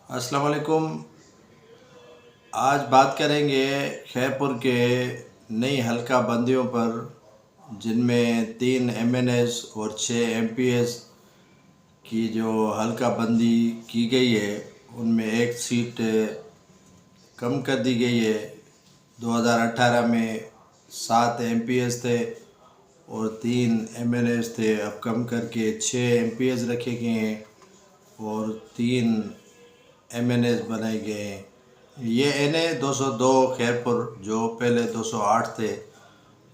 अस्सलाम वालेकुम। आज बात करेंगे खैरपुर के नई हल्का बंदियों पर, जिनमें 3 MNS और 6 MPS की जो हल्का बंदी की गई है, उनमें एक सीट कम कर दी गई है। 2018 में 7 MPS थे और 3 MNS थे, अब कम करके 6 MPS रखे गए हैं और 3 MNS बनाए गए हैं। ये NA 202 खैरपुर, जो पहले 208 थे,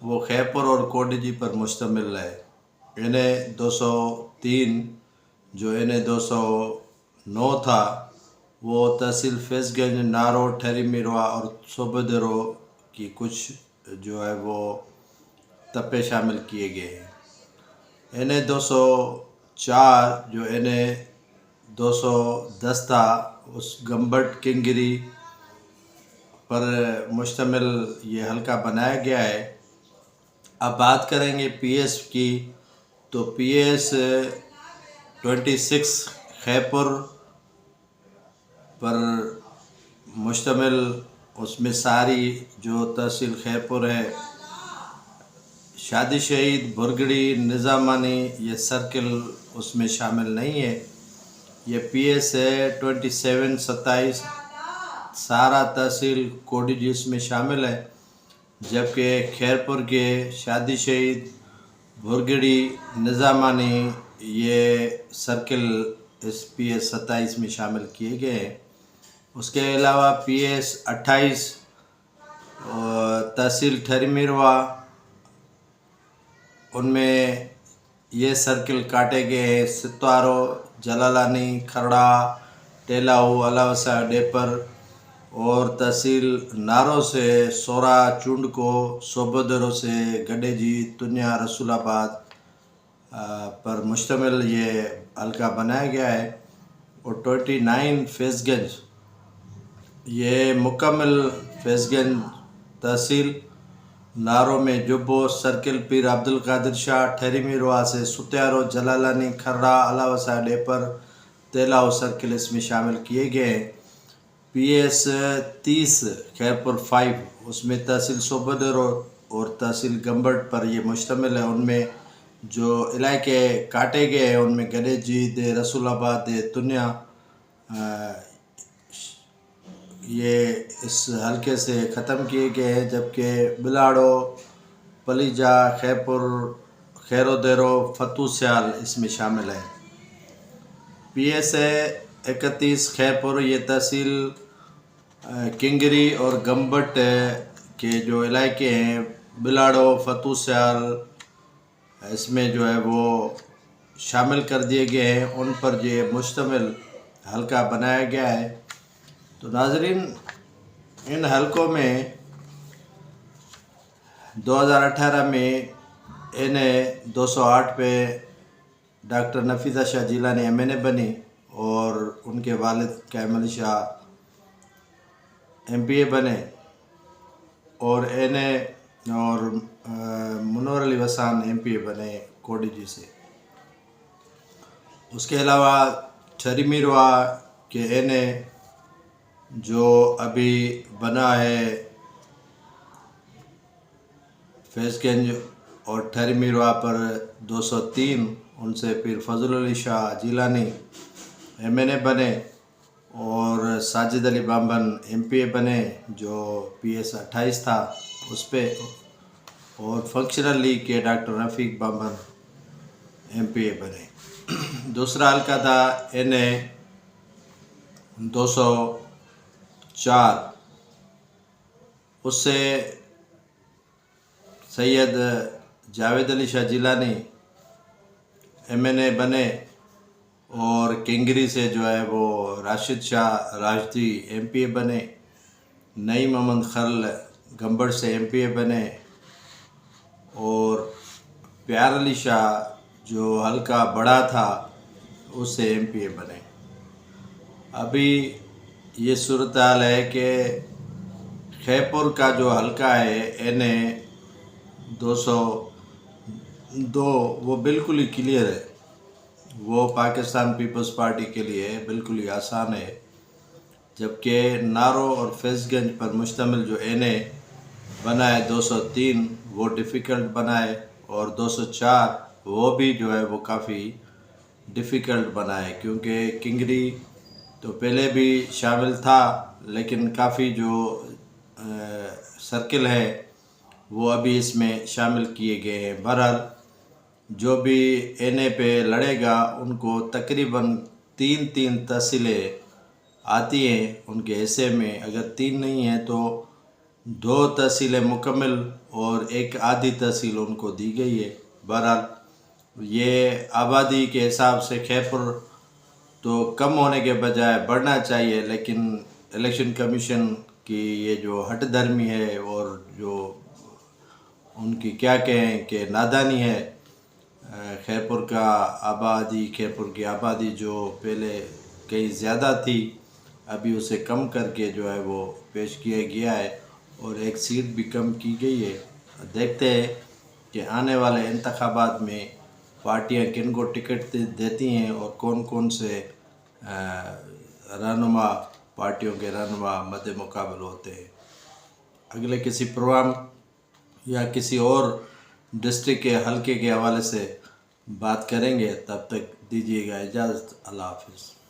वो खैरपुर और कोडजी पर मुश्तमिल है। NA 203 जो NA 209 था, वो तहसील फैज़गंज, नारो, ठहरी मिरवा और सोबेदरो की कुछ जो है वो तप्पे शामिल किए गए हैं। NA 204 जो NA 210 था, उस गम्बट किंगरी पर मुश्तमिल ये हल्का बनाया गया है। अब बात करेंगे PS की, तो PS 26 खैरपुर पर मुश्तमिल, उसमें सारी जो तहसील खैरपुर है, शादी शहीद, भुरगड़ी, निज़ामानी, ये सर्किल उसमें शामिल नहीं है। ये PS है 27 सारा तहसील कोडजी इसमें शामिल है, जबकि खैरपुर के शादी शहीद, भुरगड़ी, निज़ामानी ये सर्किल इस PS 27 में शामिल किए गए हैं। उसके अलावा PS 28 तहसील ठहरीमिरवा, उनमें ये सर्किल काटे गए हैं। सितारो, जलालानी, खरड़ा, टेलाऊ, अलावसा, डेपर और तहसील नारो से सोरा, चुंडको, सोबोदरो से गडेजी, तुन्या, रसूलाबाद पर मुश्तमिल ये हल्का बनाया गया है। और 29 फैज़गंज, ये मुकम्मल फैज़गंज तहसील नारो में जुब्बो सर्किल, पीर अब्दुल कादिर शाह, ठहरीमिरवा से सुत्यारो, जलालानी, खर्रा, अलावसा, डेपर, तेलाऊ सर्किल इसमें शामिल किए गए हैं। PS 30 खैरपुर 5, उसमें तहसील सोबेदरो और तहसील गम्बट पर ये मुश्तमिल है। उनमें जो इलाके काटे गए हैं, उनमें गडेजी दे, रसूलाबाद दे, तुन्या ये इस हल्के से ख़त्म किए गए हैं, जबकि बिलाड़ो, पलीजा, खैरपुर, खैरोदेरो, फतू स्याल इसमें शामिल है। PS 31 खैरपुर, ये तहसील किंगरी और गम्बट के जो इलाके हैं, बिलाड़ो, फतू स्याल, इसमें जो है वो शामिल कर दिए गए हैं। उन पर ये मुश्तमिल हल्का बनाया गया है। तो नाज़रीन, इन हलकों में 2018 में NA 208 पे डॉक्टर नफीसा शाह जिलानी MNA बनी और उनके वालिद कैमल शाह MPA बने, और NA और मुनव्वर अली वसान MPA बने कोडजी से। उसके अलावा ठहरीमिरवा के NA जो अभी बना है फैज़गंज और ठहरीमिरवा पर 203, उनसे फिर फजल अली शाह जिलानी MNA बने और साजिद अली बाम्बन MPA बने, जो PS 28 था उस पर, और फंक्शनल लीग के डॉक्टर रफ़ीक बाम्बन MPA बने। दूसरा हल्का था NA 204, उससे सैयद जावेद अली शाह जिलानी MNA बने, और किंगरी से जो है वो राशिद शाह राजदी MPA बने। नईम मोहम्मद खल गम्बड़ से MPA बने, और प्यार अली शाह जो हल्का बड़ा था उससे MPA बने। अभी ये सूरत हाल है कि खैरपुर का जो हल्का है NA 202, वो बिल्कुल ही क्लियर है। वो पाकिस्तान पीपल्स पार्टी के लिए बिल्कुल ही आसान है। जबकि नारो और फैज़गंज पर मुश्तमिल जो NA बना है 203 वो डिफ़िकल्ट बना है, और 204 वो भी जो है वो काफ़ी डिफ़िकल्ट बना है, क्योंकि किंगरी तो पहले भी शामिल था लेकिन काफ़ी जो सर्किल है वो अभी इसमें शामिल किए गए हैं। बहरहाल जो भी NA पे लड़ेगा उनको तकरीबन 3 तहसीलें आती हैं उनके हिस्से में। अगर 3 नहीं है तो 2 तहसीलें मुकम्मल और एक आधी तहसील उनको दी गई है। बहरहाल ये आबादी के हिसाब से खैपुर तो कम होने के बजाय बढ़ना चाहिए, लेकिन इलेक्शन कमीशन की ये जो हठधर्मी है और जो उनकी क्या कहें कि नादानी है, खैपुर की आबादी जो पहले कहीं ज़्यादा थी अभी उसे कम करके जो है वो पेश किया गया है और एक सीट भी कम की गई है। देखते हैं कि आने वाले इंतखाबात में पार्टियां किन को टिकट देती हैं और कौन कौन से रहनुमा पार्टियों के रहनुमा मद्दे मुकाबल होते हैं। अगले किसी प्रोग्राम या किसी और डिस्ट्रिक्ट के हलके के हवाले से बात करेंगे, तब तक दीजिएगा इजाज़त। अल्लाह हाफिज़।